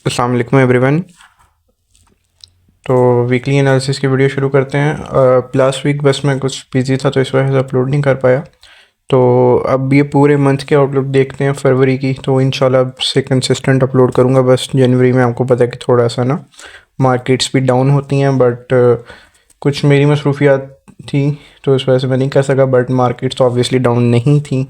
अस्सलाम वालेकुम एवरीवन। तो वीकली एनालिसिस की वीडियो शुरू करते हैं। लास्ट वीक बस मैं कुछ बिजी था तो इस वजह से अपलोड नहीं कर पाया। तो अब ये पूरे मंथ के आउटलुक देखते हैं फरवरी की, तो इंशाल्लाह अब से कंसिस्टेंट अपलोड करूँगा। बस जनवरी में आपको पता है कि थोड़ा सा ना मार्केट्स भी डाउन होती हैं, बट कुछ मेरी मसरूफियात थी तो इस वजह से मैं नहीं कर सका। बट मार्केट्स तो ऑब्वियसली डाउन नहीं थी,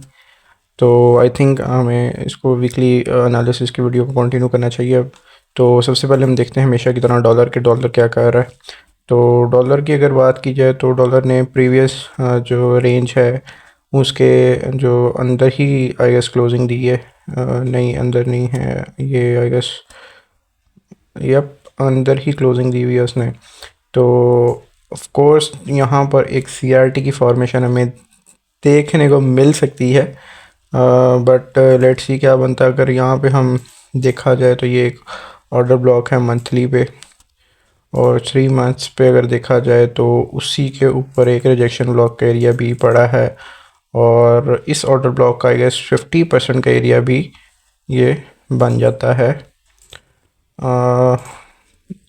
तो आई थिंक हमें इसको वीकली एनालिसिस की वीडियो को कंटिन्यू करना चाहिए अब। तो सबसे पहले हम देखते हैं हमेशा की तरह डॉलर क्या कर रहा है। तो डॉलर की अगर बात की जाए तो डॉलर ने प्रीवियस जो रेंज है उसके जो अंदर ही आई गेस क्लोजिंग दी है। नहीं, अंदर नहीं है ये, आई गेस यप अंदर ही क्लोजिंग दी हुई है उसने। तो ऑफ कोर्स यहाँ पर एक सीआरटी की फॉर्मेशन हमें देखने को मिल सकती है, बट लेट्स सी क्या बनता है। अगर यहाँ पे हम देखा जाए तो ये एक ऑर्डर ब्लॉक है मंथली पे, और 3 मंथ्स पे अगर देखा जाए तो उसी के ऊपर एक रिजेक्शन ब्लॉक का एरिया भी पड़ा है, और इस ऑर्डर ब्लॉक का आई गेस 50% का एरिया भी ये बन जाता है।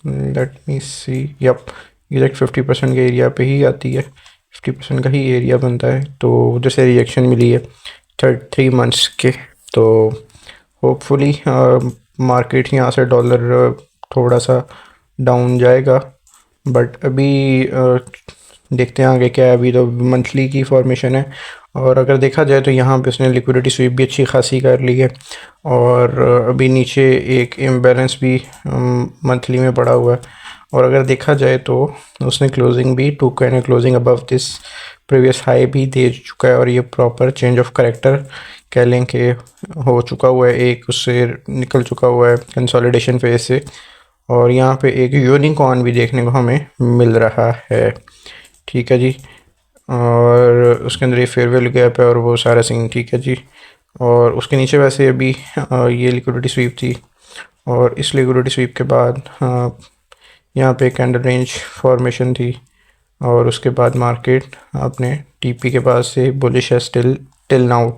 लेट मी सी, यप एग्जैक्ट 50% के एरिया पे ही आती है, 50% का ही एरिया बनता है। तो जैसे रिजेक्शन मिली है 3 मंथ्स के, तो होपफुली मार्केट यहाँ से डॉलर थोड़ा सा डाउन जाएगा। बट अभी देखते हैं आगे क्या है। अभी तो मंथली की फॉर्मेशन है, और अगर देखा जाए तो यहाँ पे उसने लिक्विडिटी स्वीप भी अच्छी खासी कर ली है, और अभी नीचे एक इम्बैलेंस भी मंथली में पड़ा हुआ है। और अगर देखा जाए तो उसने क्लोजिंग भी two candle closing above this previous high भी दे चुका है, और ये प्रॉपर चेंज ऑफ करेक्टर कह लें कि हो चुका हुआ है, एक उससे निकल चुका हुआ है कंसोलिडेशन फेज से। और यहाँ पे एक यूनिकॉर्न भी देखने को हमें मिल रहा है, ठीक है जी। और उसके अंदर ये फेयरवेल गैप है और वो सारा सीन, ठीक है जी। और उसके नीचे वैसे अभी ये लिक्विडिटी स्वीप थी, और इस लिक्विडिटी स्वीप के बाद यहाँ पे कैंडल रेंज फॉर्मेशन थी, और उसके बाद मार्केट अपने टीपी के पास से बुलिश है स्टिल टिल नाउ।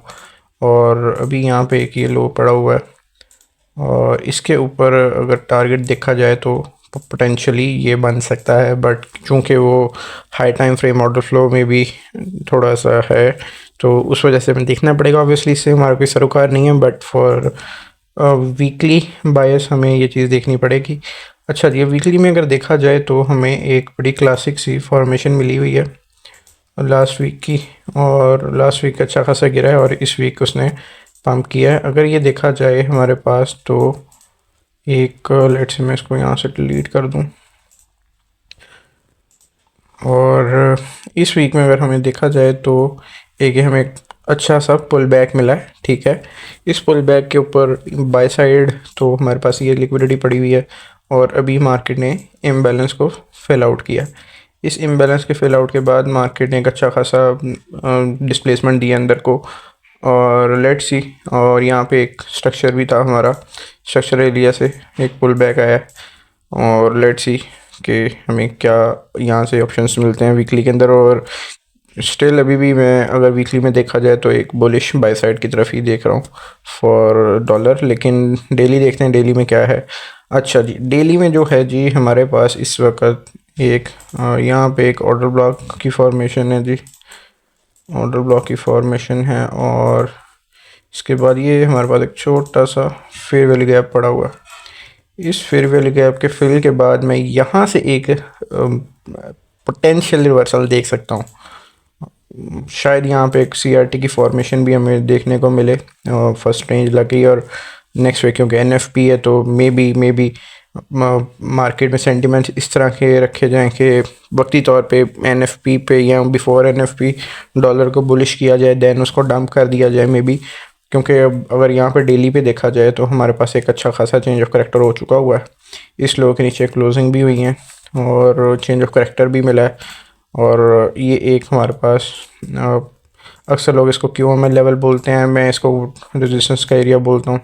और अभी यहाँ पे एक ये लो पड़ा हुआ है, और इसके ऊपर अगर टारगेट देखा जाए तो पोटेंशियली ये बन सकता है, बट चूंकि वो high time frame order flow में भी थोड़ा सा है, तो उस वजह से हमें देखना पड़ेगा। ऑब्वियसली इससे हमारा कोई सरोकार नहीं है, बट फॉर वीकली बायस हमें ये चीज़ देखनी पड़ेगी। अच्छा, ये वीकली में अगर देखा जाए तो हमें एक बड़ी क्लासिक सी फॉर्मेशन मिली हुई है लास्ट वीक की, और लास्ट वीक अच्छा खासा गिरा है और इस वीक उसने पंप किया है। अगर ये देखा जाए हमारे पास तो एक लेट्स से मैं इसको यहाँ से डिलीट कर दूँ, और इस वीक में अगर हमें देखा जाए तो एक हमें एक अच्छा सा पुल बैक मिला है, ठीक है। इस पुल बैक के ऊपर बाय साइड तो हमारे पास ये लिक्विडिटी पड़ी हुई है, और अभी मार्केट ने इम्बैलेंस को फिल आउट किया। इस इम्बैलेंस के फिल आउट के बाद मार्केट ने एक अच्छा खासा डिस्प्लेसमेंट दिया अंदर को, और लेट्स सी। और यहाँ पे एक स्ट्रक्चर भी था हमारा, स्ट्रक्चर एरिया से एक पुल बैक आया, और लेट्स सी कि हमें क्या यहाँ से ऑप्शंस मिलते हैं वीकली के अंदर। और स्टिल अभी भी मैं अगर वीकली में देखा जाए तो एक बुलिश बाय साइड की तरफ ही देख रहा हूँ फॉर डॉलर, लेकिन डेली देखते हैं डेली में क्या है। अच्छा जी, डेली में जो है जी हमारे पास इस वक्त एक यहाँ पे एक ऑर्डर ब्लॉक की फॉर्मेशन है जी, ऑर्डर ब्लॉक की फॉर्मेशन है, और इसके बाद ये हमारे पास एक छोटा सा फेयरवेल गैप पड़ा हुआ है। इस फेयरवेल गैप के फिल के बाद मैं यहाँ से एक पोटेंशियल रिवर्सल देख सकता हूँ। शायद यहाँ पे एक सीआरटी की फॉर्मेशन भी हमें देखने को मिले, फर्स्ट रेंज लग गई, और नेक्स्ट वीक क्योंकि एनएफपी है तो मे बी मार्केट में सेंटिमेंट इस तरह के रखे जाएं कि वक्ती तौर पे एनएफपी पे या बिफोर एनएफपी डॉलर को बुलिश किया जाए, देन उसको डंप कर दिया जाए मे बी। क्योंकि अब अगर यहाँ पे डेली पे देखा जाए तो हमारे पास एक अच्छा खासा चेंज ऑफ करेक्टर हो चुका हुआ है, इस लो के नीचे क्लोजिंग भी हुई है और चेंज ऑफ करेक्टर भी मिला है। और ये एक हमारे पास अक्सर लोग इसको क्यूएमएल लेवल बोलते हैं, मैं इसको रेजिस्टेंस का एरिया बोलता हूँ।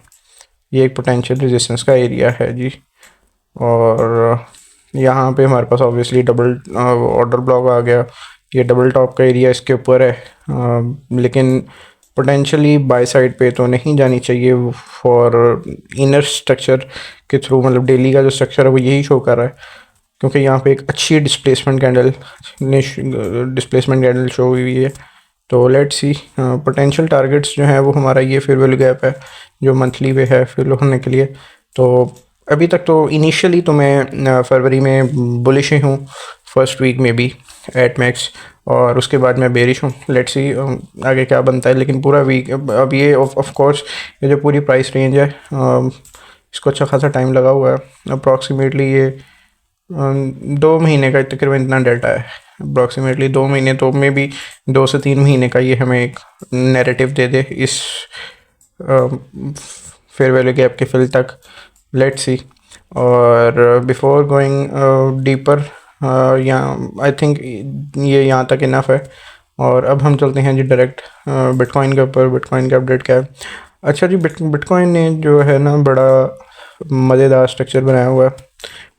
ये एक पोटेंशियल रेजिस्टेंस का एरिया है जी, और यहाँ पे हमारे पास ऑब्वियसली डबल ऑर्डर ब्लॉक आ गया, ये डबल टॉप का एरिया इसके ऊपर है। लेकिन पोटेंशियली बाय साइड पे तो नहीं जानी चाहिए फॉर इनर स्ट्रक्चर के थ्रू, मतलब डेली का जो स्ट्रक्चर है वो यही शो कर रहा है, क्योंकि यहाँ पे एक अच्छी डिस्प्लेसमेंट कैंडल शो हुई है। तो लेट्स सी पोटेंशियल टारगेट्स जो हैं वो हमारा ये फेयर वैल्यू गैप है जो मंथली पे है फिल होने के लिए। तो अभी तक तो इनिशियली तो मैं फरवरी में बुलिश ही हूँ, फर्स्ट वीक में भी एट मैक्स, और उसके बाद मैं बेरिश हूँ। लेट्स सी आगे क्या बनता है, लेकिन पूरा वीक अब ये ऑफ कोर्स ये जो पूरी प्राइस रेंज है इसको अच्छा खासा टाइम लगा हुआ है, अप्रॉक्सीमेटली ये 2 महीने का तकरीबन इतना डेल्टा है। अप्रॉक्सीमेटली 2 महीने, तो मे बी 2 से 3 महीने का ये हमें एक नैरेटिव दे दे इस फेयर वैल्यू गैप के फिल तक। Let's see. और बिफोर गोइंग डीपर यहाँ आई थिंक ये यहाँ तक इनफ है, और अब हम चलते हैं जी डायरेक्ट बिटकॉइन के ऊपर। बिटकॉइन का अपडेट क्या है? अच्छा जी, बिटकॉइन ने जो है ना बड़ा मज़ेदार स्ट्रक्चर बनाया हुआ है।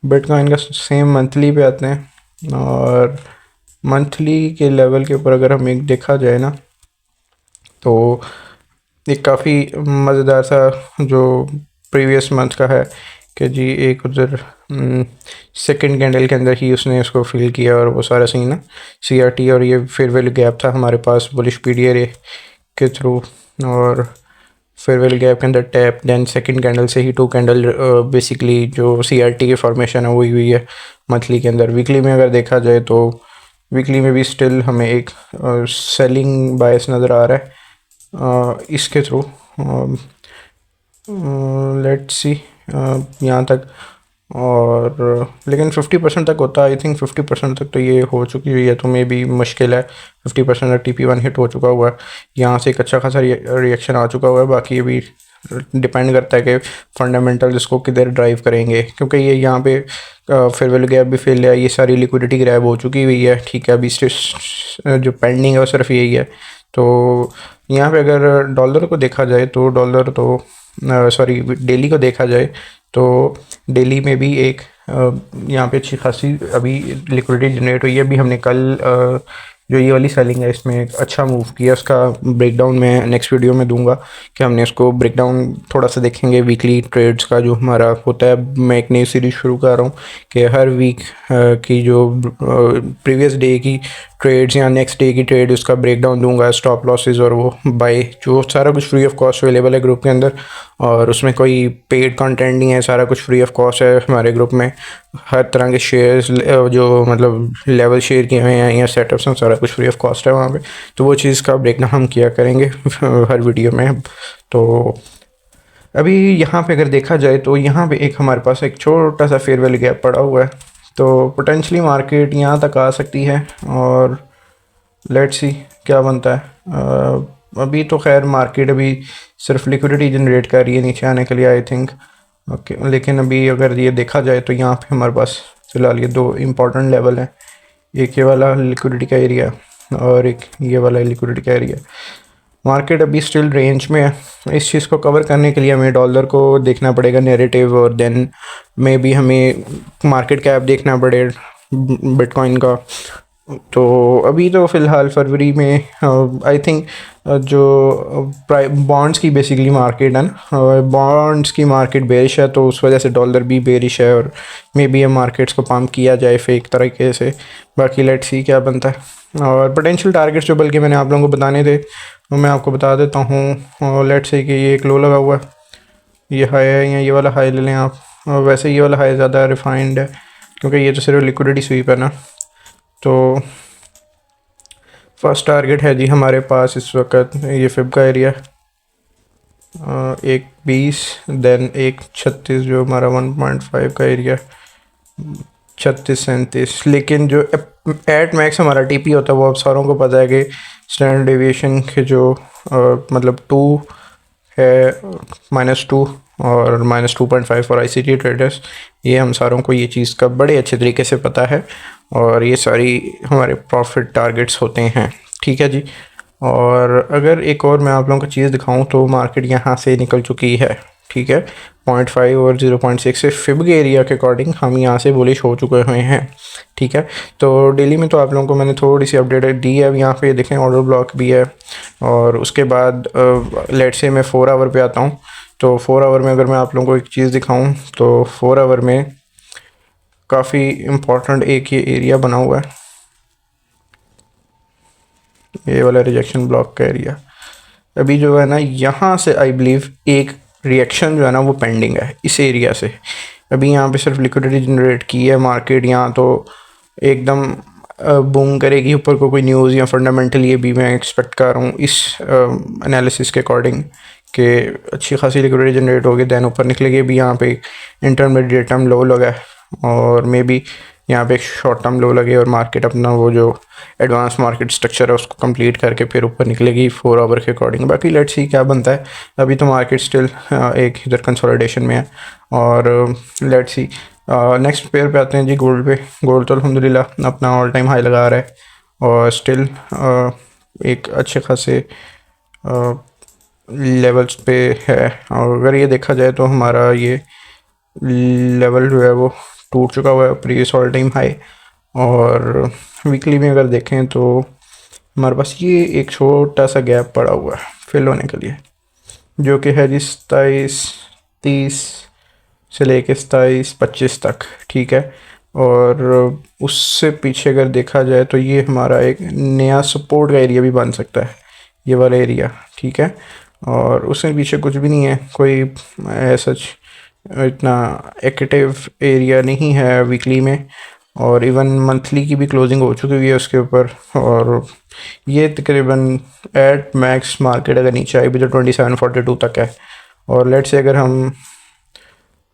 बिटकॉइन का सेम मंथली पे आते हैं, और मंथली के लेवल के ऊपर अगर हम एक देखा जाए ना तो एक काफ़ी मज़ेदार सा जो प्रीवियस मंथ का है कि जी एक उधर सेकंड कैंडल के अंदर ही उसने इसको फिल किया, और वो सारा सीन ना CRT और ये फेयर वैल्यू गैप था हमारे पास बुलिश PDR के थ्रू, और फेयर वैल्यू गैप के अंदर टैप, देन सेकंड कैंडल से ही 2 कैंडल बेसिकली जो CRT की फॉर्मेशन है वही हुई है मंथली के अंदर। वीकली में अगर देखा जाए तो वीकली में भी स्टिल हमें एक सेलिंग बायस नज़र आ रहा है इसके थ्रू। लेट्स सी यहाँ तक, और लेकिन 50% तक होता है आई थिंक। 50% तक तो ये हो चुकी हुई है, तो मे भी मुश्किल है। 50% तक TP1 हिट हो चुका हुआ है, यहाँ से एक अच्छा खासा रिएक्शन आ चुका हुआ है। बाकी ये भी डिपेंड करता है कि फंडामेंटल इसको किधर ड्राइव करेंगे, क्योंकि ये यहाँ पे फेयर वैल्यू गैप भी फेल है, ये सारी लिक्विडिटी ग्रैब हो चुकी हुई है। ठीक है, अभी जो पेंडिंग है वो सिर्फ यही है। तो यहाँ पे अगर डॉलर को देखा जाए तो डॉलर तो सॉरी डेली को देखा जाए तो डेली में भी एक यहाँ पे अच्छी खासी अभी लिक्विडिटी जनरेट हुई है। अभी हमने कल जो ये वाली सेलिंग है इसमें एक अच्छा मूव किया, उसका ब्रेकडाउन मैं नेक्स्ट वीडियो में दूंगा कि हमने इसको ब्रेकडाउन थोड़ा सा देखेंगे वीकली ट्रेड्स का जो हमारा होता है। मैं एक नई सीरीज शुरू कर रहा हूँ कि हर वीक की जो प्रीवियस डे की ट्रेड्स या नेक्स्ट डे की ट्रेड उसका ब्रेकडाउन दूंगा, स्टॉप लॉसेस और वो बाय, जो सारा कुछ फ्री ऑफ कॉस्ट अवेलेबल है ग्रुप के अंदर, और उसमें कोई पेड कंटेंट नहीं है, सारा कुछ फ्री ऑफ कॉस्ट है हमारे ग्रुप में। हर तरह के शेयर्स जो मतलब लेवल शेयर किए हुए हैं या सेटअप्स हैं, सारा कुछ फ्री ऑफ कॉस्ट है वहाँ पे। तो वो चीज़ का ब्रेकडाउन हम किया करेंगे हर वीडियो में। तो अभी यहाँ पे अगर देखा जाए तो यहाँ पे एक हमारे पास एक छोटा सा फेयर वैल्यू गैप पड़ा हुआ है, तो पोटेंशली मार्केट यहाँ तक आ सकती है, और लेट्स सी क्या बनता है। अभी तो खैर मार्केट अभी सिर्फ लिक्विडिटी जनरेट कर रही है नीचे आने के लिए आई थिंक। ओके, लेकिन अभी अगर ये देखा जाए तो यहाँ पे हमारे पास फ़िलहाल ये 2 इम्पॉर्टेंट लेवल हैं, एक ये वाला लिक्विडिटी का एरिया और एक ये वाला लिक्विडिटी का एरिया। मार्केट अभी स्टिल रेंज में है। इस चीज़ को कवर करने के लिए हमें डॉलर को देखना पड़ेगा नैरेटिव, और देन मे भी हमें मार्केट कैप देखना पड़े बिटकॉइन का। तो अभी तो फ़िलहाल फरवरी में आई थिंक जो बॉन्ड्स की बेसिकली मार्केट है ना, बॉन्ड्स की मार्केट बेरिश है, तो उस वजह से डॉलर भी बेरिश है, और मे बी मार्केट्स को पम्प किया जाए फेक तरीके से। बाकी लेट्स सी क्या बनता है। और पोटेंशियल टारगेट्स जो बल्कि मैंने आप लोगों को बताने थे तो मैं आपको बता देता हूँ। लेट्स सी कि ये एक लो लगा हुआ है, ये हाई है, या ये वाला हाई ले लें आप। वैसे ये वाला हाई ज़्यादा रिफाइंड है क्योंकि ये तो सिर्फ लिक्विडिटी स्वीप है ना। तो फर्स्ट टारगेट है जी हमारे पास इस वक्त ये फिब का एरिया, एक 20, देन एक 36 जो हमारा 1.5 का एरिया, 36-37। लेकिन जो एट मैक्स हमारा TP होता है वो आप सारों को पता है कि स्टैंडर्ड डेविएशन के जो मतलब 2 है, -2 और -2.5 फॉर ICT ट्रेडर्स। ये हम सारों को ये चीज़ का बड़े अच्छे तरीके से पता है, और ये सारी हमारे प्रॉफिट टारगेट्स होते हैं। ठीक है जी। और अगर एक और मैं आप लोगों को चीज़ दिखाऊं तो मार्केट यहाँ से निकल चुकी है, ठीक है। 0.5 और 0.6 से फिब के एरिया के अकॉर्डिंग हम यहाँ से बुलिश हो चुके हुए हैं, ठीक है। तो डेली में तो आप लोगों को मैंने थोड़ी सी अपडेट दी है। अब यहाँ पे देखें ऑर्डर ब्लॉक भी है। और उसके बाद लेट से मैं 4 आवर पे आता हूँ। तो 4 आवर में अगर मैं आप लोगों को एक चीज़ दिखाऊँ तो 4 आवर में काफ़ी इम्पोर्टेंट एक ये एरिया बना हुआ है, ये वाला रिजेक्शन ब्लॉक का एरिया। अभी जो है ना यहाँ से आई बिलीव एक रिएक्शन जो है ना वो पेंडिंग है इस एरिया से। अभी यहाँ पे सिर्फ लिक्विडिटी जनरेट की है मार्केट, यहाँ तो एकदम बूम करेगी ऊपर को कोई न्यूज़ या फंडामेंटल, ये भी मैं एक्सपेक्ट कर रहा हूँ इस एनालिसिस के अकॉर्डिंग कि अच्छी खासी लिक्विडिटी जनरेट होगी दैन ऊपर निकलेगी। अभी यहाँ पे इंटरमीडिएट टर्म लो लगा है और मे बी यहाँ पे एक शॉर्ट टर्म लो लगे और मार्केट अपना वो जो एडवांस मार्केट स्ट्रक्चर है उसको कंप्लीट करके फिर ऊपर निकलेगी 4 आवर के अकॉर्डिंग। बाकी लेट्स सी क्या बनता है। अभी तो मार्केट स्टिल एक इधर कंसोलिडेशन में है। और लेट्स सी नेक्स्ट पेयर पे आते हैं जी, गोल्ड पे। गोल्ड तो अल्हम्दुलिल्लाह अपना ऑल टाइम हाई लगा रहा है और स्टिल एक अच्छे खासे लेवल्स पे है। और अगर ये देखा जाए तो हमारा ये लेवल जो है वो टूट चुका हुआ है, प्रीवियस ऑल टाइम हाई। और वीकली में अगर देखें तो हमारे पास ये एक छोटा सा गैप पड़ा हुआ है फिल होने के लिए, जो कि है जी 27-30 से लेके 27-25 तक, ठीक है। और उससे पीछे अगर देखा जाए तो ये हमारा एक नया सपोर्ट का एरिया भी बन सकता है, ये वाला एरिया, ठीक है। और उससे पीछे कुछ भी नहीं है, कोई ऐसा इतना एक्टिव एरिया नहीं है वीकली में। और इवन मंथली की भी क्लोजिंग हो चुकी हुई है उसके ऊपर। और ये तकरीबन एट मैक्स मार्केट अगर नीचे आई भी तो 2742 तक है। और लेट से अगर हम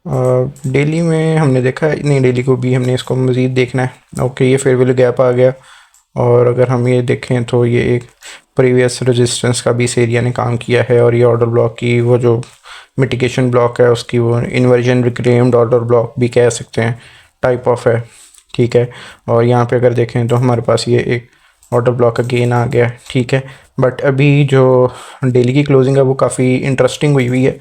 डेली में हमने देखा है, नहीं डेली को भी हमने इसको मज़ीद देखना है। ओके, ये फेयरवेल गैप आ गया। और अगर हम ये देखें तो ये एक प्रीवियस रेजिस्टेंस का भी इस एरिया ने काम किया है। और ये ऑर्डर ब्लॉक की वो जो मिटिगेशन ब्लॉक है उसकी वो इन्वर्जन रिक्लेम्ड ऑर्डर ब्लॉक भी कह सकते हैं, टाइप ऑफ है, ठीक है। और यहाँ पे अगर देखें तो हमारे पास ये एक ऑर्डर ब्लॉक का गेन आ गया, ठीक है। बट अभी जो डेली की क्लोजिंग है वो काफ़ी इंटरेस्टिंग हुई हुई है।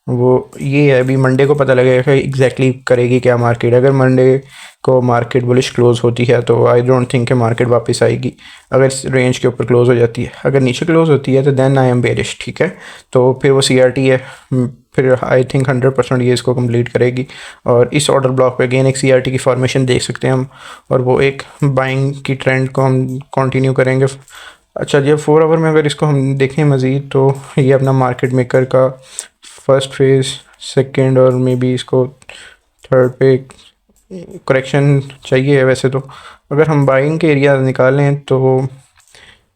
वो ये है, अभी मंडे को पता लगेगा कि एग्जैक्टली करेगी क्या मार्केट। अगर मंडे को मार्केट बुलिश क्लोज होती है तो आई डोंट थिंक कि मार्केट वापस आएगी अगर इस रेंज के ऊपर क्लोज हो जाती है। अगर नीचे क्लोज होती है तो देन आई एम बेरिश, ठीक है। तो फिर वो CRT है, फिर आई थिंक 100% ये इसको कंप्लीट करेगी। और इस ऑर्डर ब्लॉक पे अगेन एक CRT की फॉर्मेशन देख सकते हैं हम, और वो एक बाइंग की ट्रेंड को हम कंटिन्यू करेंगे। अच्छा जी, 4 आवर में अगर इसको हम देखें मज़ीद तो ये अपना मार्केट मेकर का फर्स्ट फेज़, सेकंड और मे बी इसको थर्ड पे करेक्शन चाहिए है वैसे तो। अगर हम बाइंग के एरिया निकालें तो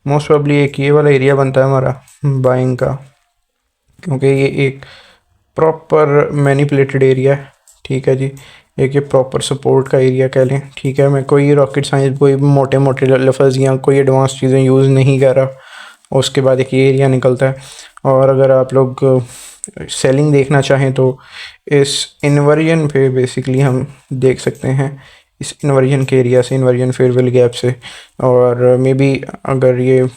मोस्ट प्रॉब्ली एक ये वाला एरिया बनता है हमारा बाइंग का, क्योंकि ये एक प्रॉपर मैनिपुलेटेड एरिया है, ठीक है जी। एक ये प्रॉपर सपोर्ट का एरिया कह लें, ठीक है। मैं कोई रॉकेट साइंस, कोई मोटे मोटे लफ्ज़ या कोई एडवांस चीज़ें यूज़ नहीं कर रहा। उसके बाद एक ये एरिया निकलता है। और अगर आप लोग सेलिंग देखना चाहें तो इस इन्वर्जन पे बेसिकली हम देख सकते हैं, इस इन्वर्जन के एरिया से, इन्वर्जन फेयरवेल गैप से। और मे बी अगर ये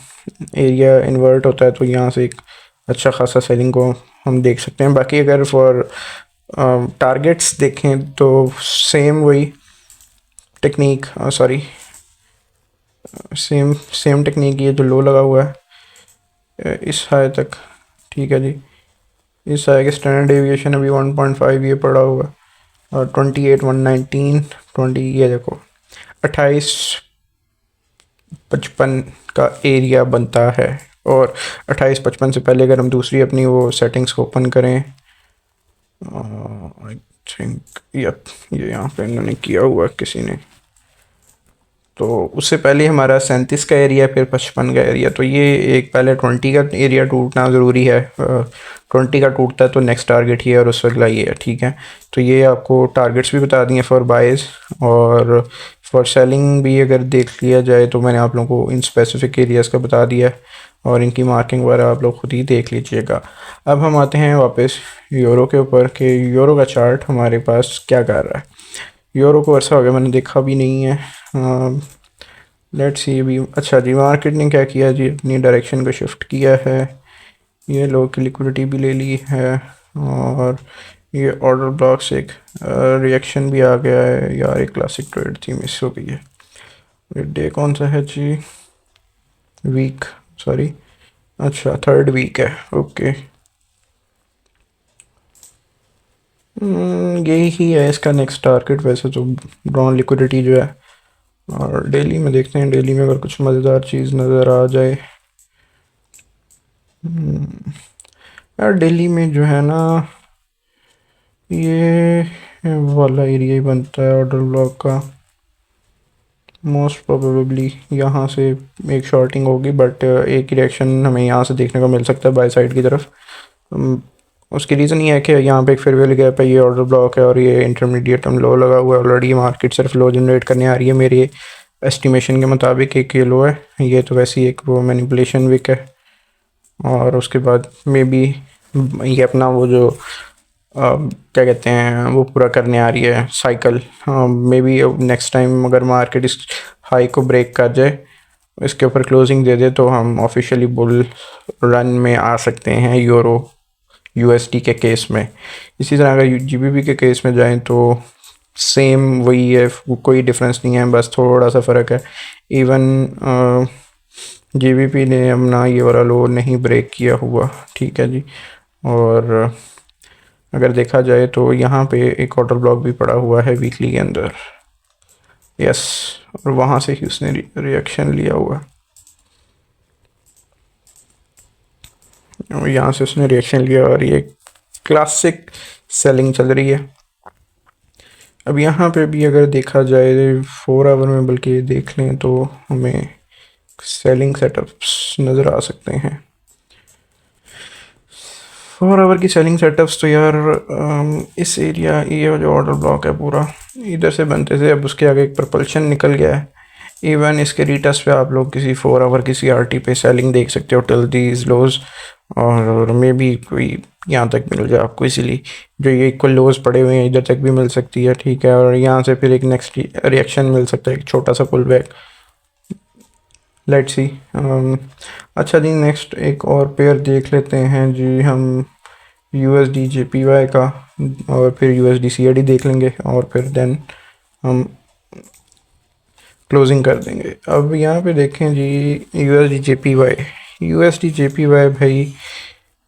एरिया इन्वर्ट होता है तो यहाँ से एक अच्छा खासा सेलिंग को हम देख सकते हैं। बाकी अगर फॉर टारगेट्स देखें तो सेम वही टेक्निक, सॉरी सेम टेक्निक, ये जो लो लगा हुआ है इस हाई तक, ठीक है जी। इस हाई के स्टैंडर्ड डेविएशन अभी 1.5 ये पड़ा हुआ है। और 28,119 20, ये देखो 28,55 का एरिया बनता है। और 28,55 से पहले अगर हम दूसरी अपनी वो सेटिंग्स को ओपन करें, आई थिंक ये यहाँ पे इन्होंने किया हुआ किसी ने, तो उससे पहले हमारा 37 का एरिया, फिर 55 का एरिया। तो ये एक पहले 20 का एरिया टूटना ज़रूरी है। 20 का टूटता है तो नेक्स्ट टारगेट ये है और उस अगला ये है, ठीक है। तो ये आपको टारगेट्स भी बता दिए फॉर बाइज, और फॉर सेलिंग भी अगर देख लिया जाए तो मैंने आप लोगों को इन स्पेसिफिक एरियाज़ का बता दिया है। और इनकी मार्किंग वगैरह आप लोग खुद ही देख लीजिएगा। अब हम आते हैं वापस यूरो के ऊपर कि यूरो का चार्ट हमारे पास क्या कर रहा है। यूरो को अर्सा हो गया मैंने देखा भी नहीं है। लेट्स सी भी। अच्छा जी, मार्केट ने क्या किया जी, अपनी डायरेक्शन को शिफ्ट किया है। ये लो की लिक्विडिटी भी ले ली है और ये ऑर्डर ब्लॉक से एक रिएक्शन भी आ गया है यार, एक क्लासिक ट्रेड थी मिस हो गई है। डे कौन सा है जी? वीक, सॉरी, अच्छा थर्ड वीक है, ओके। यही ही है इसका नेक्स्ट टारगेट वैसे तो, ब्राउन लिक्विडिटी जो है। और डेली में देखते हैं, डेली में अगर कुछ मज़ेदार चीज़ नज़र आ जाए। यार डेली में जो है ना, ये वाला एरिया ही बनता है ऑर्डर ब्लॉक का। मोस्ट प्रोबेबली यहाँ से एक शॉर्टिंग होगी, बट एक ही रिएक्शन हमें यहाँ से देखने को मिल सकता है बाय साइड की तरफ। उसकी रीज़न ये है कि यहाँ पे एक फेयरवेल गैप है, ये ऑर्डर ब्लॉक है और ये इंटरमीडिएट हम लो लगा हुआ है ऑलरेडी। मार्केट सिर्फ लो जनरेट करने आ रही है मेरी एस्टिमेशन के मुताबिक, एक ये लो है। ये तो वैसे ही एक वो मैनिपुलेशन विक है, और उसके बाद मे बी ये अपना वो जो क्या कहते हैं वो पूरा करने आ रही है cycle. May be next time अगर मार्केट इस हाई को ब्रेक कर जाए, इसके ऊपर क्लोजिंग दे दे, तो हम ऑफिशियली बुल रन में आ सकते हैं यूरो यूएसडी के केस में। इसी तरह अगर जीबीपी के केस में जाएं तो सेम वही है, कोई डिफरेंस नहीं है, बस थोड़ा सा फ़र्क है। इवन जीबीपी ने अपना ये वाला लो नहीं ब्रेक किया हुआ, ठीक है जी। और अगर देखा जाए तो यहाँ पे एक ऑर्डर ब्लॉक भी पड़ा हुआ है वीकली के अंदर, यस, और वहाँ से ही उसने रिएक्शन लिया हुआ, और यहाँ से उसने रिएक्शन लिया, और ये क्लासिक सेलिंग चल रही है। अब यहाँ पे भी अगर देखा जाए 4 आवर में, बल्कि देख लें तो हमें सेलिंग सेटअप्स नज़र आ सकते हैं। 4 आवर की सेलिंग सेटअप्स तो यार इस एरिया, ये जो ऑर्डर ब्लॉक है पूरा इधर से बनते थे, अब उसके आगे एक प्रपल्शन निकल गया है। इवन इसके रीटस पे आप लोग किसी 4 आवर की सीआरटी पे सेलिंग देख सकते हो टिल दीज लोज, और मे बी कोई यहाँ तक मिल जाए आपको, इसीलिए जो ये इक्वल लोज पड़े हुए हैं इधर तक भी मिल सकती है, ठीक है। और यहाँ से फिर एक नेक्स्ट रिएक्शन मिल सकता है, एक छोटा सा पुल बैक, लेट्स सी। अच्छा जी, नेक्स्ट एक और पेयर देख लेते हैं जी हम, यूएसडी जेपीवाई का, और फिर यूएसडी सीएडी देख लेंगे, और फिर देन हम क्लोजिंग कर देंगे। अब यहाँ पे देखें जी, यूएसडी जेपीवाई भाई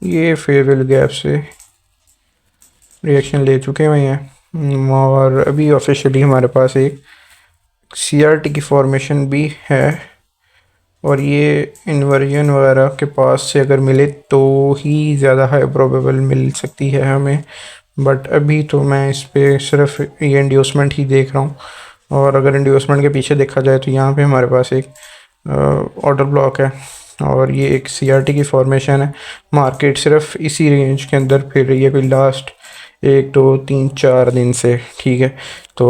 ये फेयरवेल गैप से रिएक्शन ले चुके हुए हैं, और अभी ऑफिशियली हमारे पास एक सीआरटी की फॉर्मेशन भी है, और ये इन्वर्जन वगैरह के पास से अगर मिले तो ही ज़्यादा हाई प्रोबेबल मिल सकती है हमें, बट अभी तो मैं इस पर सिर्फ ये इंड्यूसमेंट ही देख रहा हूँ। और अगर इंड्यूसमेंट के पीछे देखा जाए तो यहाँ पे हमारे पास एक ऑर्डर ब्लॉक है, और ये एक सीआरटी की फॉर्मेशन है। मार्केट सिर्फ इसी रेंज के अंदर फिर रही है कोई लास्ट 1 2 3 4 दिन से, ठीक है। तो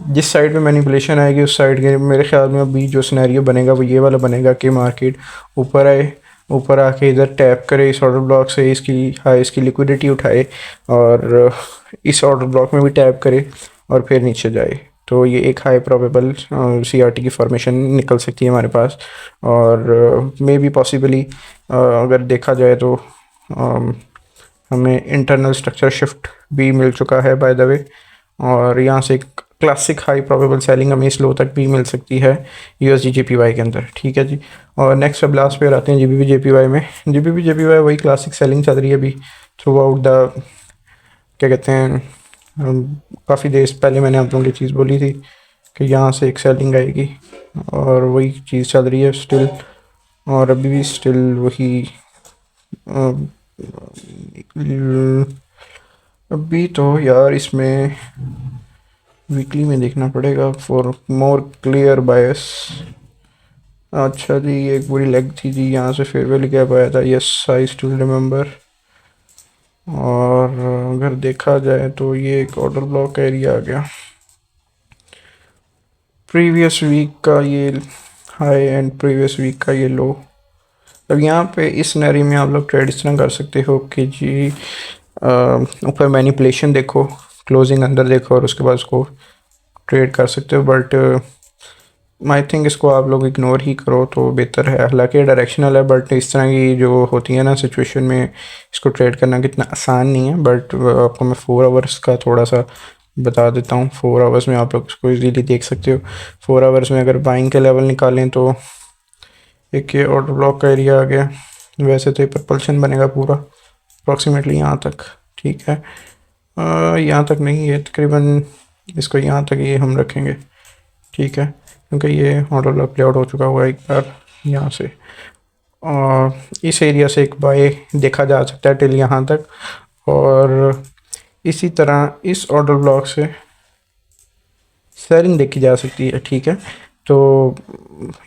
जिस साइड पे मैनिपुलेशन आएगी उस साइड के मेरे ख्याल में अभी जो सिनेरियो बनेगा वो ये वाला बनेगा कि मार्केट ऊपर आए, ऊपर आके इधर टैप करे इस ऑर्डर ब्लॉक से, इसकी हाई इसकी लिक्विडिटी उठाए, और इस ऑर्डर ब्लॉक में भी टैप करे और फिर नीचे जाए। तो ये एक हाई प्रोबेबल सीआरटी की फॉर्मेशन निकल सकती है हमारे पास, और मे बी पॉसिबली अगर देखा जाए तो हमें इंटरनल स्ट्रक्चर शिफ्ट भी मिल चुका है बाय द वे, और यहाँ से एक क्लासिक हाई प्रोबेबल सेलिंग हमें इस लो तक भी मिल सकती है यूएसडी जेपीवाई के अंदर, ठीक है जी। और नेक्स्ट अब लास्ट पे आते हैं जीबीपी जेपीवाई में। जीबीपी जेपीवाई वही क्लासिक सेलिंग चल रही है अभी थ्रू आउट द, क्या कहते हैं, काफ़ी देर पहले मैंने आप लोगों की चीज़ बोली थी कि यहाँ से एक सेलिंग आएगी, और वही चीज़ चल रही है स्टिल, और अभी भी स्टिल वही अभी तो यार इसमें वीकली में देखना पड़ेगा फॉर मोर क्लियर बायस। अच्छा जी, ये एक बुरी लेग थी जी, यहाँ से फेयरवेल गैप आया था, यस आई स्टिल रिमेंबर। और अगर देखा जाए तो ये एक ऑर्डर ब्लॉक एरिया आ गया, प्रीवियस वीक का ये हाई एंड प्रीवियस वीक का ये लो। अब यहाँ पे इस सिनेरियो में आप लोग ट्रेड इस तरह कर सकते हो कि जी ऊपर मैनिपुलेशन देखो, क्लोजिंग अंदर देखो, और उसके बाद उसको ट्रेड कर सकते हो। बट आई थिंक इसको आप लोग इग्नोर ही करो तो बेहतर है। हालांकि डायरेक्शनल है, बट इस तरह की जो होती है ना सिचुएशन में इसको ट्रेड करना कितना आसान नहीं है। बट आपको मैं 4 आवर्स का थोड़ा सा बता देता हूँ। 4 आवर्स में आप लोग इसको इजीली देख सकते हो। 4 आवर्स में अगर बाइंग के लेवल निकालें तो एक ये ऑर्डर ब्लॉक का एरिया आ गया। वैसे तो ये प्रपल्शन बनेगा पूरा अप्रॉक्सीमेटली यहाँ तक, ठीक है। यहाँ तक नहीं, ये तकरीबन इसको यहाँ तक ये हम रखेंगे, ठीक है, क्योंकि ये ऑर्डर ब्लॉक प्ले आउट हो चुका हुआ है एक बार यहाँ से। और इस एरिया से एक बाय देखा जा सकता है टिल यहाँ तक, और इसी तरह इस ऑर्डर ब्लॉक से सेलिंग देखी जा सकती है, ठीक है। तो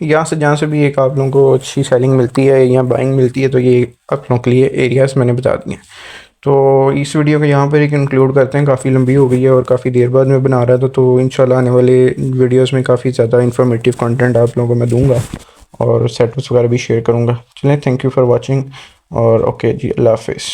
यहाँ से जहाँ से भी एक आप लोगों को अच्छी सेलिंग मिलती है या बाइंग मिलती है, तो ये आप लोगों के लिए एरियाज मैंने बता दिए। तो इस वीडियो को यहाँ पर ही कंक्लूड करते हैं, काफ़ी लंबी हो गई है और काफ़ी देर बाद मैं बना रहा था। तो इंशाल्लाह आने वाले वीडियोस में काफ़ी ज़्यादा इन्फॉर्मेटिव कंटेंट आप लोगों को मैं दूंगा और सेटअप्स वगैरह भी शेयर करूँगा। चलें, थैंक यू फॉर वॉचिंग और ओके जी, अल्लाह हाफिज़।